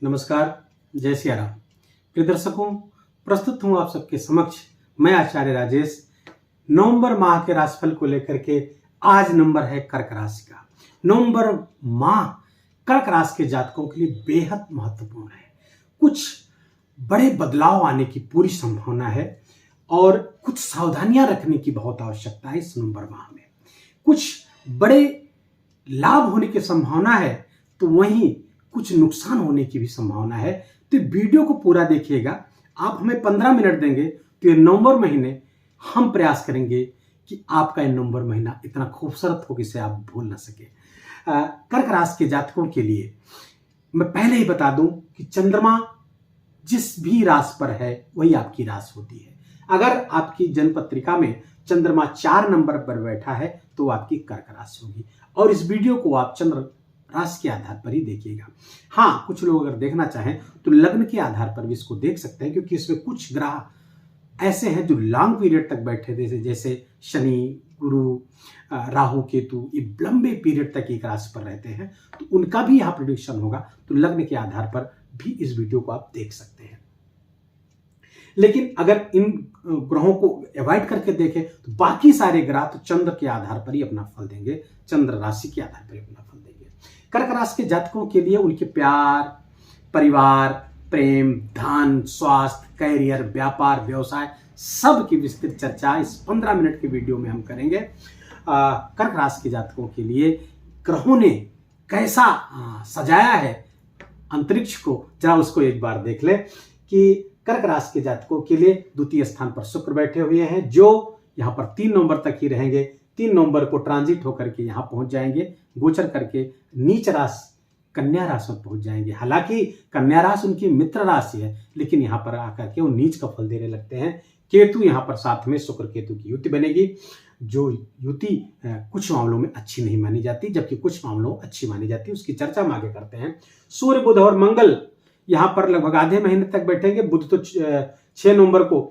नमस्कार, जय सिया राम। प्रिय दर्शकों, प्रस्तुत हूँ आप सबके समक्ष मैं आचार्य राजेश। नवंबर माह के राशिफल को लेकर के आज नंबर है कर्क राशि का। नवंबर माह कर्क राशि के जातकों के लिए बेहद महत्वपूर्ण है। कुछ बड़े बदलाव आने की पूरी संभावना है और कुछ सावधानियां रखने की बहुत आवश्यकता है। इस नवंबर माह में कुछ बड़े लाभ होने की संभावना है, तो वहीं कुछ नुकसान होने की भी संभावना है। तो वीडियो को पूरा देखिएगा। आप हमें 15 मिनट देंगे तो ये नवंबर महीने हम प्रयास करेंगे कि आपका ये नवंबर महीना इतना खूबसूरत हो कि इसे आप भूल ना सके। कर्क राशि के जातकों के लिए मैं पहले ही बता दूं कि चंद्रमा जिस भी राशि पर है वही आपकी राशि होती है। अगर आपकी जन्म पत्रिका में चंद्रमा 4 नंबर पर बैठा है तो आपकी कर्क राशि होगी। और इस वीडियो को आप चंद्र राशि के आधार पर ही देखिएगा। हाँ, कुछ लोग अगर देखना चाहें तो लग्न के आधार पर भी इसको देख सकते हैं, क्योंकि इसमें कुछ ग्रह ऐसे हैं जो लॉन्ग पीरियड तक बैठे थे, जैसे शनि, गुरु, राहु, केतु। ये लंबे पीरियड तक एक राशि पर रहते हैं, तो उनका भी यहाँ प्रेडिक्शन होगा। तो लग्न के आधार पर भी इस वीडियो को आप देख सकते हैं। लेकिन अगर इन ग्रहों को अवॉइड करके देखें तो बाकी सारे ग्रह तो चंद्र के आधार पर ही अपना फल देंगे, चंद्र राशि के आधार पर ही अपना फल देंगे। कर्क राशि के जातकों के लिए उनके प्यार, परिवार, प्रेम, धन, स्वास्थ्य, कैरियर, व्यापार, व्यवसाय सब की विस्तृत चर्चा इस 15 मिनट के वीडियो में हम करेंगे। कर्क राशि के जातकों के लिए ग्रहों ने कैसा सजाया है अंतरिक्ष को, जरा उसको एक बार देख ले कि कर्क राशि के जातकों के लिए द्वितीय स्थान पर शुक्र बैठे हुए हैं, जो यहाँ पर 3 नवंबर तक ही रहेंगे। 3 नवंबर को ट्रांजिट होकर के यहाँ पहुंच जाएंगे, गोचर करके नीच राशि कन्या राशि में पहुंच जाएंगे। हालांकि कन्या राशि उनकी मित्र राशि है, लेकिन यहाँ पर आकर के वो नीच का फल देने लगते हैं। केतु यहाँ पर साथ में शुक्र केतु की युति बनेगी, जो युति कुछ मामलों में अच्छी नहीं मानी जाती, जबकि कुछ मामलों में अच्छी मानी जाती है। उसकी चर्चा हम आगे करते हैं। सूर्य, बुध और मंगल यहाँ पर लगभग आधे महीने तक बैठेंगे। बुध तो 6 नवंबर को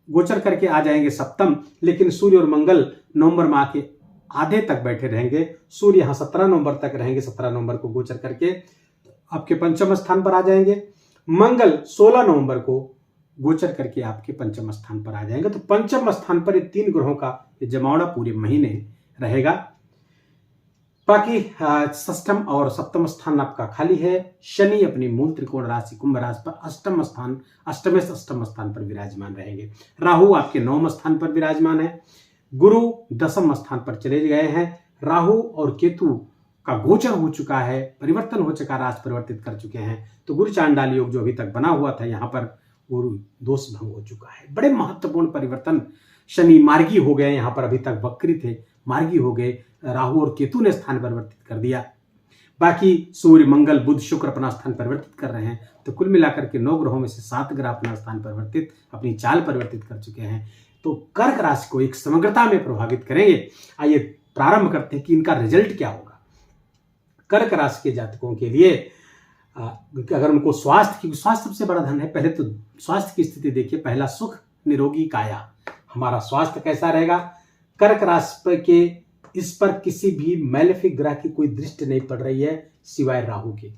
गोचर करके आ जाएंगे सप्तम, लेकिन सूर्य और मंगल नवंबर माह के आधे तक बैठे रहेंगे। सूर्य यहाँ 17 नवंबर तक रहेंगे। 17 नवंबर को गोचर करके आपके पंचम स्थान पर आ जाएंगे। मंगल 16 नवंबर को गोचर करके आपके पंचम स्थान पर आ जाएंगे। तो पंचम स्थान पर ये 3 ग्रहों का ये जमावड़ा पूरे महीने रहेगा। बाकी षष्ठम और सप्तम स्थान आपका खाली है। शनि अपनी मूल त्रिकोण राशि कुंभ राशि पर अष्टम स्थान पर विराजमान रहेंगे। राहु आपके 9वें स्थान पर विराजमान है। गुरु 10वें स्थान पर चले गए हैं। राहु और केतु का गोचर हो चुका है, परिवर्तन हो चुका, राशि परिवर्तित कर चुके हैं। तो गुरु चांडाल योग जो अभी तक बना हुआ था, यहाँ पर गुरु दोष भंग हो चुका है। बड़े महत्वपूर्ण परिवर्तन। शनि मार्गी हो गए, यहाँ पर अभी तक वक्री थे, मार्गी हो गए। राहु और केतु ने स्थान परिवर्तित कर दिया। बाकी सूर्य, मंगल, बुध, शुक्र अपना स्थान परिवर्तित कर रहे हैं। तो कुल मिलाकर के 9 ग्रहों में से 7 ग्रह अपना स्थान परिवर्तित, अपनी चाल परिवर्तित कर चुके हैं। तो कर्क राशि को एक समग्रता में प्रभावित करेंगे। आइए प्रारंभ करते हैं कि इनका रिजल्ट क्या होगा। कर्क राशि के जातकों के लिए अगर उनको स्वास्थ्य सबसे बड़ा धन है। पहले तो स्वास्थ्य की स्थिति देखिए। पहला, सुख निरोगी काया। हमारा स्वास्थ्य कैसा रहेगा? कर्क राशि के इस पर किसी भी मैलेफिक ग्रह की कोई दृष्टि नहीं पड़ रही है सिवाय राहु के।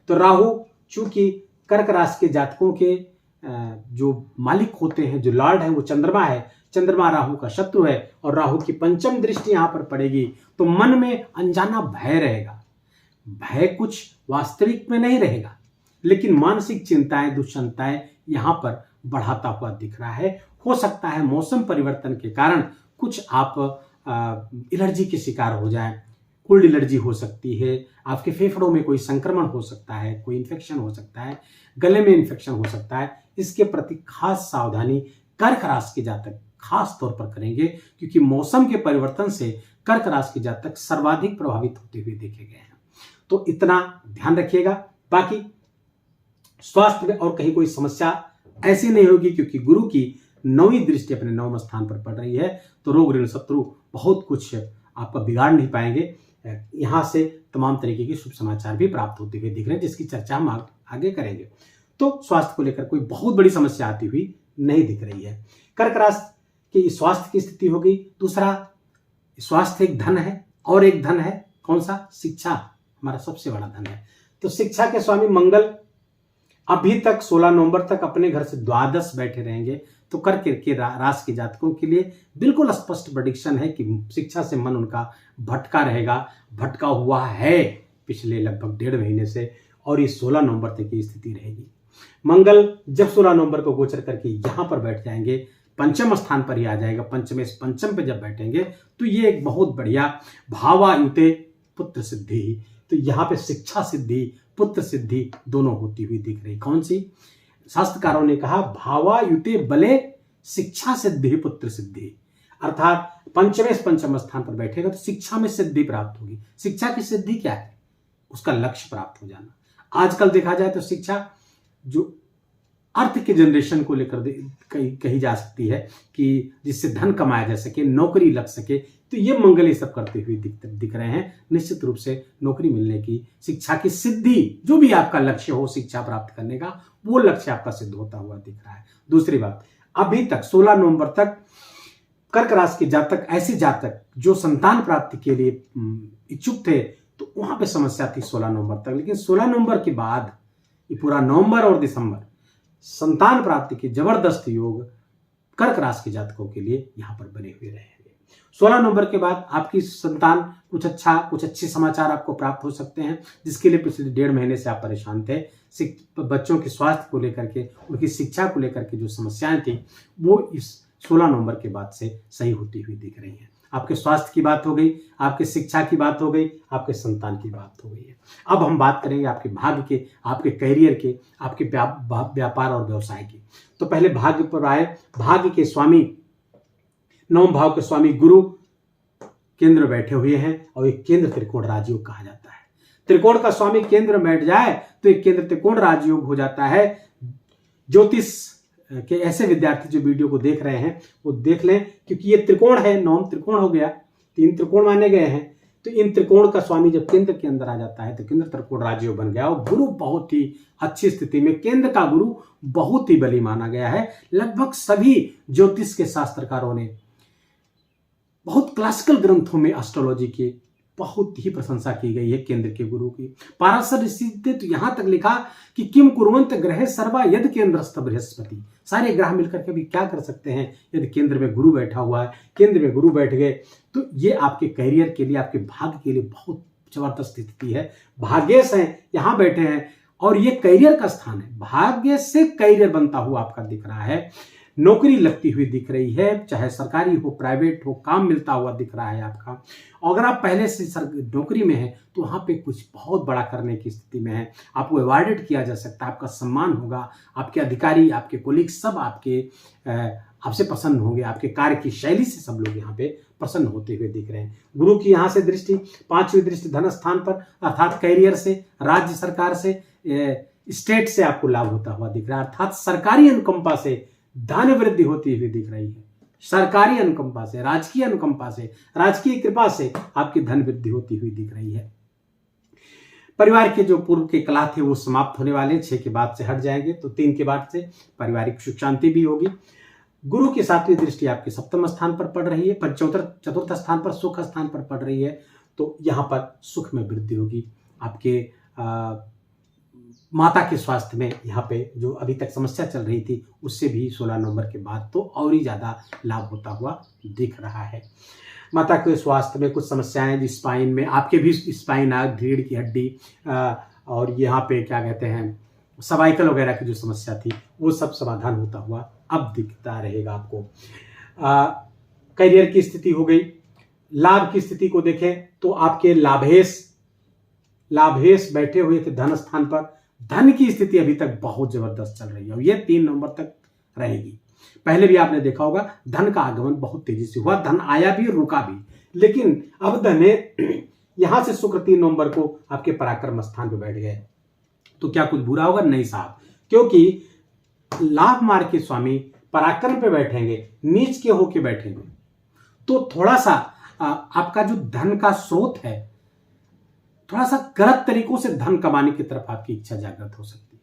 तो राहु चूंकि कर्क राशि के जातकों के जो मालिक होते हैं, जो लॉर्ड है, वो चंद्रमा है। चंद्रमा राहु का शत्रु है और राहु की पंचम दृष्टि यहां पर पड़ेगी, तो मन में अनजाना भय रहेगा। भय कुछ वास्तविक में नहीं रहेगा, लेकिन मानसिक चिंताएं, दुश्चिंताएं यहां पर बढ़ाता हुआ दिख रहा है। हो सकता है मौसम परिवर्तन के कारण कुछ आप एलर्जी के शिकार हो जाए। कोल्ड एलर्जी हो सकती है, आपके फेफड़ों में कोई संक्रमण हो सकता है, कोई इन्फेक्शन हो सकता है, गले में इन्फेक्शन हो सकता है। इसके प्रति खास सावधानी कर्क राशि के जातक खास तौर पर करेंगे, क्योंकि मौसम के परिवर्तन से कर्क राशि के जातक सर्वाधिक प्रभावित होते हुए देखे गए हैं। तो इतना ध्यान रखिएगा। बाकी स्वास्थ्य में और कहीं कोई समस्या ऐसी नहीं होगी, क्योंकि गुरु की 9वीं दृष्टि अपने 9वें स्थान पर पड़ रही है। तो रोग, ऋण, शत्रु बहुत कुछ आपका बिगाड़ नहीं पाएंगे। यहाँ से तमाम तरीके के शुभ समाचार भी प्राप्त होते हुए दिख रहे हैं, जिसकी चर्चा हम आगे करेंगे। तो स्वास्थ्य को लेकर कोई बहुत बड़ी समस्या आती हुई नहीं दिख रही है। कर्क राशि की स्वास्थ्य की स्थिति होगी। दूसरा, स्वास्थ्य एक धन है और एक धन है कौन सा? शिक्षा हमारा सबसे बड़ा धन है। तो शिक्षा के स्वामी मंगल अभी तक 16 नवंबर तक अपने घर से द्वादश बैठे रहेंगे, तो कर्क के राशि के जातकों के लिए बिल्कुल स्पष्ट प्रेडिक्शन है कि शिक्षा से मन उनका भटका रहेगा, भटका हुआ है पिछले लगभग 1.5 महीने से, और ये 16 नवंबर तक की स्थिति रहेगी। मंगल जब 16 नवंबर को गोचर करके यहां पर बैठ जाएंगे, पंचम स्थान पर ही आ जाएगा, पंचम पे जब बैठेंगे तो ये एक बहुत बढ़िया भावायुते पुत्र सिद्धि, तो यहाँ पे शिक्षा सिद्धि पुत्र सिद्धि दोनों होती हुई दिख रही। कौन सी? शास्त्रकारों ने कहा भावायुते बले शिक्षा सिद्धि पुत्र सिद्धि, अर्थात पंचम स्थान पर बैठेगा तो शिक्षा में सिद्धि प्राप्त होगी। शिक्षा की सिद्धि क्या है? उसका लक्ष्य प्राप्त हो जाना। आजकल देखा जाए तो शिक्षा जो अर्थ के जनरेशन को लेकर कही जा सकती है कि जिससे धन कमाया जा सके, नौकरी लग सके, तो ये मंगल ये सब करते हुए दिख रहे हैं। निश्चित रूप से नौकरी मिलने की, शिक्षा की सिद्धि, जो भी आपका लक्ष्य हो शिक्षा प्राप्त करने का, वो लक्ष्य आपका सिद्ध होता हुआ दिख रहा है। दूसरी बात, अभी तक 16 नवंबर तक कर्क राशि के जातक, ऐसे जातक जो संतान प्राप्ति के लिए इच्छुक थे, तो वहां पे समस्या थी 16 नवंबर तक, लेकिन 16 नवंबर के बाद ये पूरा नवंबर और दिसंबर संतान प्राप्ति के जबरदस्त योग कर्क राशि के जातकों के लिए यहां पर बने हुए रहेंगे। 16 नवंबर के बाद आपकी संतान कुछ अच्छे समाचार आपको प्राप्त हो सकते हैं, जिसके लिए पिछले 1.5 महीने से आप परेशान थे। बच्चों के स्वास्थ्य को लेकर के, उनकी शिक्षा को लेकर के जो समस्याएं थी, वो इस 16 नवंबर के बाद से सही होती हुई दिख रही हैं। आपके स्वास्थ्य की बात हो गई, आपके शिक्षा की बात हो गई, आपके संतान की बात हो गई है। अब हम बात करेंगे आपके भाग्य के, आपके करियर के, आपके व्यापार और व्यवसाय की। तो पहले भाग्य पर आए। भाग्य के स्वामी, 9 भाव के स्वामी गुरु केंद्र बैठे हुए हैं, और एक केंद्र त्रिकोण राजयोग कहा जाता है। त्रिकोण का स्वामी केंद्र बैठ जाए तो एक केंद्र त्रिकोण राजयोग हो जाता है। ज्योतिष के ऐसे विद्यार्थी जो वीडियो को देख रहे हैं वो देख लें, क्योंकि ये त्रिकोण है, 9 त्रिकोण हो गया, 3 त्रिकोण माने गए हैं, तो इन त्रिकोण का स्वामी जब केंद्र के अंदर आ जाता है तो केंद्र त्रिकोण राजयोग बन गया, और गुरु बहुत ही अच्छी स्थिति में, केंद्र का गुरु बहुत ही बली माना गया है। लगभग सभी ज्योतिष के शास्त्रकारों ने, बहुत क्लासिकल ग्रंथों में एस्ट्रोलॉजी की बहुत ही प्रशंसा की गई है केंद्र के गुरु की। पाराशर ऋषि ने तो यहां तक लिखा कि किम कुर्वंत ग्रहे सर्वा यद केंद्रस्थ बृहस्पति, सारे ग्रह मिलकर के भी क्या कर सकते हैं यदि केंद्र में गुरु बैठा हुआ है। केंद्र में गुरु बैठ गए तो ये आपके करियर के लिए, आपके भाग्य के लिए बहुत जबरदस्त स्थिति है। भाग्येश हैं, यहां बैठे हैं, और ये करियर का स्थान है। भाग्य से करियर बनता हुआ आपका दिख रहा है। नौकरी लगती हुई दिख रही है, चाहे सरकारी हो प्राइवेट हो, काम मिलता हुआ दिख रहा है आपका। अगर आप पहले से नौकरी में हैं तो वहां पे कुछ बहुत बड़ा करने की स्थिति में है, आपको अवार्डेड किया जा सकता है, आपका सम्मान होगा, आपके अधिकारी, आपके कोलीग सब आपसे प्रसन्न होंगे, आपके कार्य की शैली से सब लोग यहाँ पे प्रसन्न होते हुए दिख रहे हैं। गुरु की यहाँ से दृष्टि, 5वीं दृष्टि धन स्थान पर, अर्थात कैरियर से, राज्य सरकार से, स्टेट से आपको लाभ होता हुआ दिख रहा है, अर्थात सरकारी अनुकंपा से धन वृद्धि होती हुई दिख रही है। सरकारी अनुकंपा से, राजकीय अनुकंपा से, राजकीय कृपा से आपकी धन वृद्धि होती हुई दिख रही है। परिवार के जो पूर्व के कलह थे वो समाप्त होने वाले, 6 के बाद से हट जाएंगे, तो 3 के बाद से पारिवारिक सुख शांति भी होगी। गुरु की 7वीं दृष्टि आपके 7वें स्थान पर पड़ रही है, चतुर्थ स्थान पर, सुख स्थान पर पड़ रही है, तो यहां पर सुख में वृद्धि होगी। आपके माता के स्वास्थ्य में यहाँ पे जो अभी तक समस्या चल रही थी उससे भी 16 नवंबर के बाद तो और ही ज़्यादा लाभ होता हुआ दिख रहा है। माता के स्वास्थ्य में कुछ समस्याएं, स्पाइन में, आपके भी स्पाइन, रीढ़ की हड्डी, और यहाँ पे क्या कहते हैं सर्वाइकल वगैरह की जो समस्या थी वो सब समाधान होता हुआ अब दिखता रहेगा आपको। करियर की स्थिति हो गई। लाभ की स्थिति को देखें तो आपके लाभेश बैठे हुए थे धन स्थान पर। धन की स्थिति अभी तक बहुत जबरदस्त चल रही है और ये 3 नवंबर तक रहेगी। पहले भी आपने देखा होगा धन का आगमन बहुत तेजी से हुआ, धन आया भी रुका भी, लेकिन अब धन यहां से शुक्र 3 नवंबर को आपके पराक्रम स्थान पर बैठ गए तो क्या कुछ बुरा होगा? नहीं साहब, क्योंकि लाभ मार्ग के स्वामी पराक्रम पे बैठेंगे, नीच के होके बैठेंगे, तो थोड़ा सा आपका जो धन का स्रोत है थोड़ा सा गलत तरीकों से धन कमाने की तरफ आपकी इच्छा जागृत हो सकती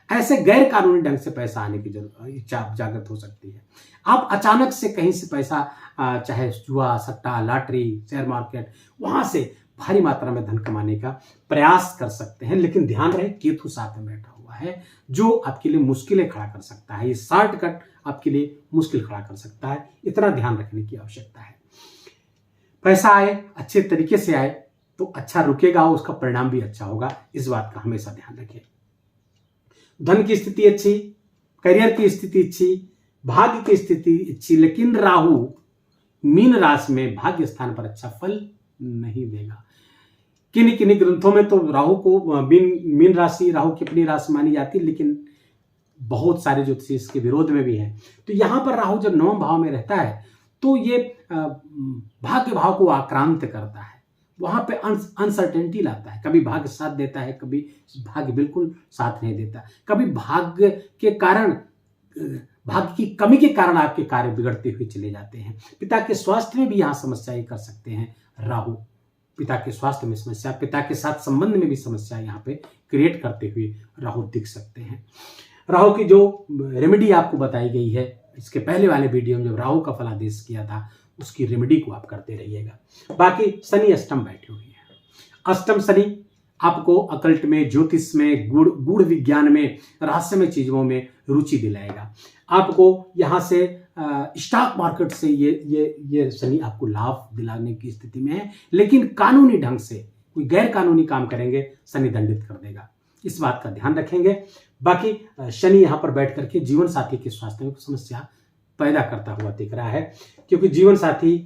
है। ऐसे गैर कानूनी ढंग से पैसा आने की इच्छा जागृत हो सकती है। आप अचानक से कहीं से पैसा, चाहे जुआ, सट्टा, लॉटरी, शेयर मार्केट, वहां से भारी मात्रा में धन कमाने का प्रयास कर सकते हैं, लेकिन ध्यान रहे केतु साथ में बैठा हुआ हुआ है जो आपके लिए मुश्किलें खड़ा कर सकता है। ये शॉर्टकट आपके लिए मुश्किल खड़ा कर सकता है, इतना ध्यान रखने की आवश्यकता है। पैसा आए, अच्छे तरीके से आए तो अच्छा रुकेगा, उसका परिणाम भी अच्छा होगा, इस बात का हमेशा ध्यान रखें। धन की स्थिति अच्छी, करियर की स्थिति अच्छी, भाग्य की स्थिति अच्छी, लेकिन राहु मीन राशि में भाग्य स्थान पर अच्छा फल नहीं देगा। किन्हीं किन्हीं ग्रंथों में तो राहु को मीन राशि राहु की अपनी राशि मानी जाती है, लेकिन बहुत सारे ज्योतिषी इसके विरोध में भी हैं। तो यहां पर राहु जब 9वें भाव में रहता है तो ये भाग्य भाव को आक्रांत करता है, वहां पे अनसर्टेनिटी लाता है। कभी भाग्य साथ देता है, कभी भाग्य बिल्कुल साथ नहीं देता, कभी भाग्य के कारण, भाग्य की कमी के कारण आपके कार्य बिगड़ते हुए चले जाते हैं। पिता के स्वास्थ्य में भी यहाँ समस्याएं कर सकते हैं राहु, पिता के स्वास्थ्य में समस्या, पिता के साथ संबंध में भी समस्या यहाँ पे क्रिएट करते हुए राहु दिख सकते हैं। राहु की जो रेमेडी आपको बताई गई है इसके पहले वाले वीडियो में, जब राहु का फलादेश किया था, उसकी रेमेडी को आप करते रहिएगा। बाकी शनि अष्टम बैठे हुए हैं, अष्टम शनि आपको अकल्ट में, ज्योतिष में, गूढ़ विज्ञान में, रहस्यमय चीजों में रुचि दिलाएगा। आपको यहाँ से स्टॉक मार्केट से ये शनि आपको लाभ दिलाने की स्थिति में है, लेकिन कानूनी ढंग से कोई गैर कानूनी काम करेंगे शनि दंडित कर देगा, इस बात का ध्यान रखेंगे। बाकी शनि यहाँ पर बैठ करके जीवन साथी के स्वास्थ्य में समस्या पैदा करता हुआ दिख रहा है, क्योंकि जीवन साथी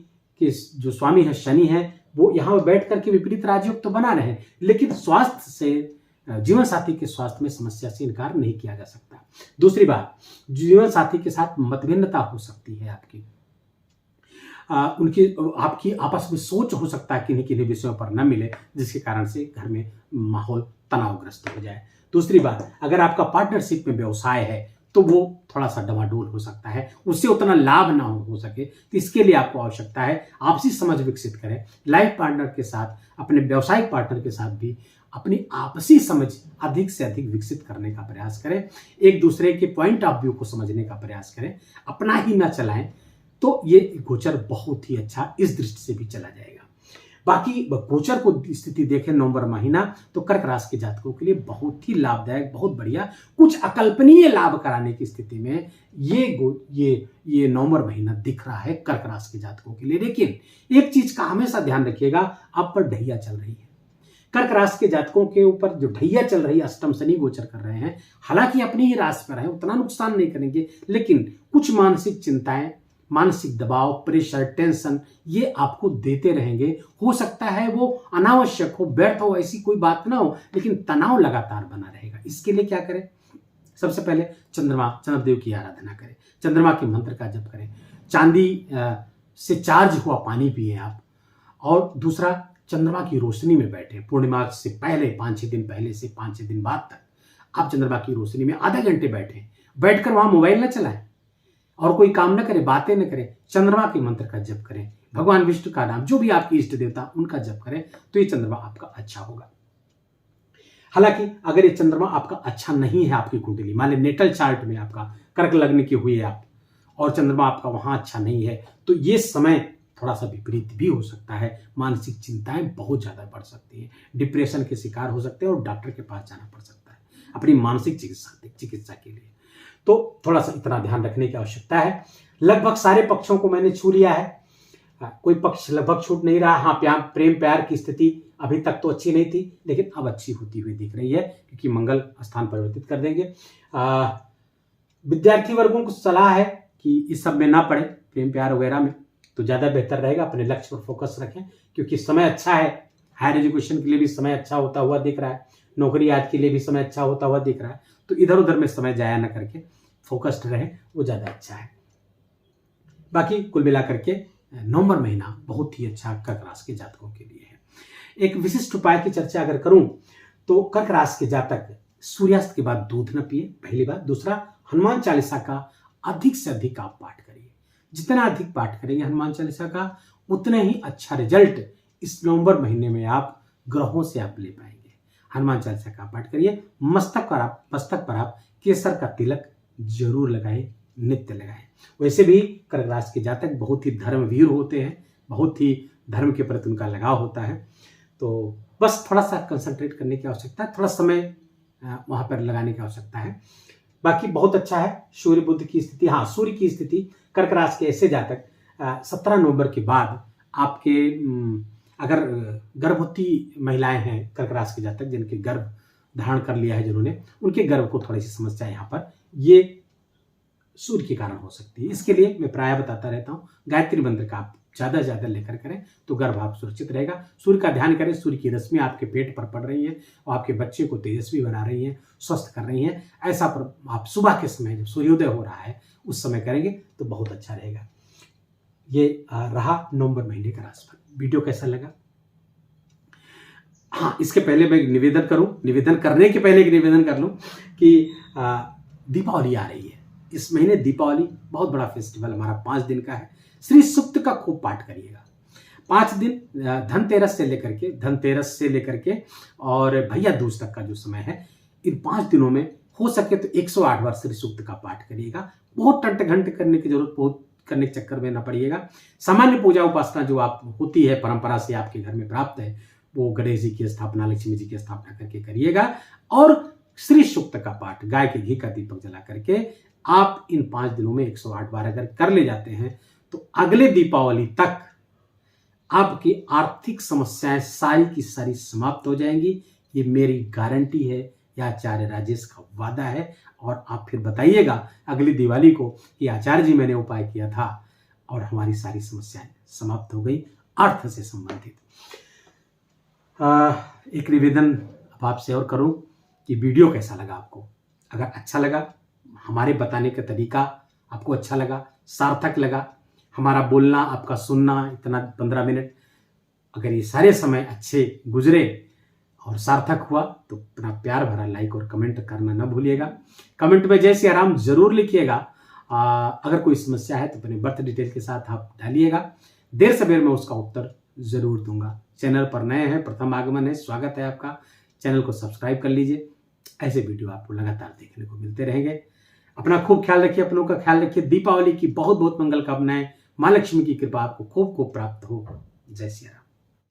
के जो स्वामी है शनि है, वो यहाँ पर बैठ करके विपरीत राजयोग तो बना रहे हैं, लेकिन स्वास्थ्य से, जीवन साथी के स्वास्थ्य में समस्या से इनकार नहीं किया जा सकता। दूसरी बात, जीवन साथी के साथ मतभिन्नता हो सकती है आपकी, आपकी आपस में सोच हो सकता है किन्हीं किन्हीं विषयों पर न मिले, जिसके कारण से घर में माहौल तनावग्रस्त हो जाए। दूसरी बात, अगर आपका पार्टनरशिप में व्यवसाय है तो वो थोड़ा सा डमाडोल हो सकता है, उससे उतना लाभ ना हो सके, तो इसके लिए आपको आवश्यकता है आपसी समझ विकसित करें। लाइफ पार्टनर के साथ, अपने व्यावसायिक पार्टनर के साथ भी अपनी आपसी समझ अधिक से अधिक विकसित करने का प्रयास करें, एक दूसरे के पॉइंट ऑफ व्यू को समझने का प्रयास करें, अपना ही ना चलाएं, तो ये गोचर बहुत ही अच्छा इस दृष्टि से भी चला जाएगा। बाकी गोचर को स्थिति देखें नवंबर महीना, तो कर्क राशि के जातकों के लिए बहुत ही लाभदायक, बहुत बढ़िया, कुछ अकल्पनीय लाभ कराने की स्थिति में ये नवंबर महीना दिख रहा है कर्क राशि के जातकों के लिए। लेकिन एक चीज का हमेशा ध्यान रखिएगा, आप पर ढैया चल रही है। कर्क राशि के जातकों के ऊपर जो ढैया चल रही है, अष्टम शनि गोचर कर रहे हैं, हालांकि अपनी ही राशि पर है, उतना नुकसान नहीं करेंगे, लेकिन कुछ मानसिक चिंताएं, मानसिक दबाव, प्रेशर, टेंशन ये आपको देते रहेंगे। हो सकता है वो अनावश्यक हो, व्यर्थ हो, ऐसी कोई बात ना हो, लेकिन तनाव लगातार बना रहेगा। इसके लिए क्या करें? सबसे पहले चंद्रदेव की आराधना करें, चंद्रमा के मंत्र का जप करें, चांदी से चार्ज हुआ पानी पिए आप, और दूसरा चंद्रमा की रोशनी में बैठे। पूर्णिमा से पहले 5-6 दिन पहले से 5-6 दिन बाद तक आप चंद्रमा की रोशनी में आधा घंटे बैठकर वहां मोबाइल न चलाएं और कोई काम न करें, बातें न करें, चंद्रमा के मंत्र का जप करें, भगवान विष्णु का नाम, जो भी आपकी इष्ट देवता उनका जप करें, तो ये चंद्रमा आपका अच्छा होगा। हालांकि अगर ये चंद्रमा आपका अच्छा नहीं है, आपकी कुंडली मान ली नेटल चार्ट में आपका कर्क लग्न की हुई है आप, और चंद्रमा आपका वहां अच्छा नहीं है, तो ये समय थोड़ा सा विपरीत भी हो सकता है। मानसिक चिंताएं बहुत ज्यादा बढ़ सकती है, डिप्रेशन के शिकार हो सकते हैं और डॉक्टर के पास जाना पड़ सकता है अपनी मानसिक चिकित्सा के लिए। तो थोड़ा सा इतना ध्यान रखने की आवश्यकता है। लगभग सारे पक्षों को मैंने छू लिया है, कोई पक्ष लगभग छूट नहीं रहा। हाँ, प्रेम प्यार की स्थिति अभी तक तो अच्छी नहीं थी, लेकिन अब अच्छी होती हुई दिख रही है, क्योंकि मंगल स्थान परिवर्तित कर देंगे। विद्यार्थी वर्गों को सलाह है कि इस सब में ना पड़े, प्रेम प्यार वगैरह में, तो ज्यादा बेहतर रहेगा। अपने लक्ष्य पर फोकस रखें, क्योंकि समय अच्छा है। हायर एजुकेशन के लिए भी समय अच्छा होता हुआ दिख रहा है, नौकरी आज के लिए भी समय अच्छा होता हुआ दिख रहा है। तो इधर उधर में समय जाया ना करके फोकस्ड रहे, वो ज्यादा अच्छा है। बाकी कुल मिलाकर के नवंबर महीना बहुत ही अच्छा कर्क राशि के जातकों के लिए है। एक विशिष्ट उपाय की चर्चा अगर करूं तो कर्क राशि के जातक सूर्यास्त के बाद दूध न पिए, पहली बात। दूसरा, हनुमान चालीसा का अधिक से अधिक आप पाठ करिए। जितना अधिक पाठ करेंगे हनुमान चालीसा का, उतना ही अच्छा रिजल्ट इस नवंबर महीने में आप ग्रहों से आप ले पाएंगे। हनुमान चालीसा का पाठ करिए। मस्तक पर आप केसर का तिलक जरूर लगाएं, नित्य लगाएं। वैसे भी कर्क राशि के जातक बहुत ही धर्मवीर होते हैं, बहुत ही धर्म के प्रति उनका लगाव होता है। तो बस थोड़ा सा कंसंट्रेट करने की आवश्यकता है, थोड़ा समय वहाँ पर लगाने की आवश्यकता है। बाकी बहुत अच्छा है। सूर्य बुध की स्थिति, हाँ सूर्य की स्थिति कर्क राशि के ऐसे जातक 17 नवंबर के बाद आपके अगर गर्भवती महिलाएं हैं कर्क राशि के जातक जिनके गर्भ धारण कर लिया है जिन्होंने, उनके गर्भ को थोड़ी सी समस्या यहाँ पर ये सूर्य के कारण हो सकती है। इसके लिए मैं प्रायः बताता रहता हूँ गायत्री मंत्र का आप ज़्यादा से ज़्यादा लेकर करें तो गर्भ आप सुरक्षित रहेगा। सूर्य का ध्यान करें, सूर्य की रश्मि आपके पेट पर पड़ रही है और आपके बच्चे को तेजस्वी बना रही है, स्वस्थ कर रही है। ऐसा पर आप सुबह के समय जब सूर्योदय हो रहा है उस समय करेंगे तो बहुत अच्छा रहेगा। ये रहा नवंबर महीने का राशिफल। वीडियो कैसा लगा? हाँ, इसके पहले मैं निवेदन करूं, निवेदन करने के पहले एक निवेदन कर लूं कि दीपावली आ रही है। इस महीने दीपावली बहुत बड़ा फेस्टिवल हमारा 5 दिन का है। श्री सूक्त का खूब पाठ करिएगा। 5 दिन धनतेरस से लेकर के और भैया दूज तक का जो समय है, इन 5 दिनों में हो सके तो 108 बार श्री सूक्त का पाठ करिएगा। बहुत टंट घंट करने की जरूरत, बहुत करने के चक्कर में न पड़िएगा। सामान्य पूजा उपासना जो आप होती है परंपरा से आपके घर में प्राप्त है, वो गणेश जी की स्थापना, लक्ष्मी जी की स्थापना करके करिएगा। और श्री सूक्त का पाठ गाय के घी का दीपक जला करके आप इन 5 दिनों में 108 बार अगर कर ले जाते हैं तो अगले दीपावली तक आपकी आर्थिक समस्याएं सारी की सारी समाप्त हो जाएंगी। ये मेरी गारंटी है, यह आचार्य राजेश का वादा है। और आप फिर बताइएगा अगली दिवाली को कि आचार्य जी मैंने उपाय किया था और हमारी सारी समस्याएं समाप्त हो गई अर्थ से संबंधित। एक निवेदन अब आपसे और करूं कि वीडियो कैसा लगा आपको? अगर अच्छा लगा, हमारे बताने का तरीका आपको अच्छा लगा, सार्थक लगा, हमारा बोलना, आपका सुनना, इतना 15 मिनट अगर ये सारे समय अच्छे गुजरे और सार्थक हुआ तो अपना प्यार भरा लाइक और कमेंट करना न भूलिएगा। कमेंट में जय सिया राम जरूर लिखिएगा। अगर कोई समस्या है तो अपने बर्थ डिटेल के साथ आप डालिएगा। देर सवेर में उसका उत्तर जरूर दूंगा। चैनल पर नए हैं, प्रथम आगमन है, स्वागत है आपका। चैनल को सब्सक्राइब कर लीजिए। ऐसे वीडियो आपको लगातार देखने को मिलते रहेंगे। अपना खूब ख्याल रखिए, अपनों का ख्याल रखिए। दीपावली की बहुत बहुत मंगल कामनाएं। मां लक्ष्मी की कृपा आपको खूब खूब प्राप्त हो। जय सिया राम।